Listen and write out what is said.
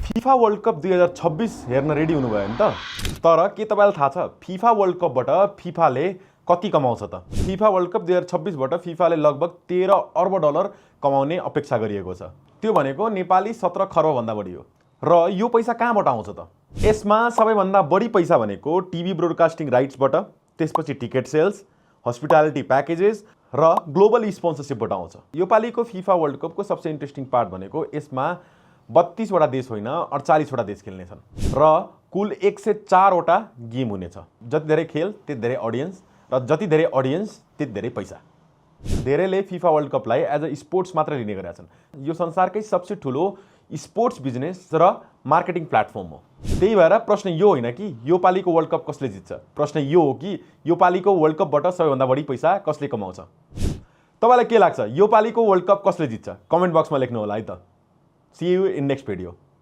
FIFA world cup 2026 हेर्न ready हुनुभयो नि त? तर के तपाईँलाई थाहा छ फिफा वर्ल्ड कपबाट फिफाले कति कमाउँछ त? फिफा वर्ल्ड कप 2026 बाट फिफाले लगभग 13 अर्ब डलर कमाउने अपेक्षा गरिएको छ। त्यो भनेको नेपाली 17 खर्ब भन्दा बढी हो। र यो पैसा कहाँबाट आउँछ त? यसमा सबैभन्दा बढी पैसा भनेको टिभी ब्रोडकास्टिङ राइट्सबाट, त्यसपछि टिकट सेल्स, हस्पिटालिटी प्याकेजेस र ग्लोबल स्पोन्सरसिपबाट आउँछ। यो पालिको फिफा वर्ल्ड कपको सबसे इन्ट्रेस्टिङ पार्ट भनेको यसमा 32 वटा देश होइन 48 वटा देश खेल्नेछन् र कुल 104 वटा गेम हुनेछ। जति धेरै खेल त्यति धेरै अडियन्स र जति धेरै अडियन्स त्यति धेरै पैसा। धेरैले फिफा वर्ल्ड कपलाई एज अ स्पोर्ट्स मात्र लिने गरेका छन्। यो संसारकै सबसे ठुलो स्पोर्ट्स बिजनेस र मार्केटिङ प्लेटफर्म हो। त्यही भएर प्रश्न यो होइन कि यो पालिको वर्ल्ड कप कसले जित्छ, प्रश्न यो हो कि यो पालिको वर्ल्ड कपबाट सबैभन्दा बढी पैसा कसले कमाउँछ। तपाईलाई के लाग्छ यो पालिको वर्ल्ड कप कसले जित्छ? कमेन्ट बक्समा लेख्नु होला है त। See you in next video.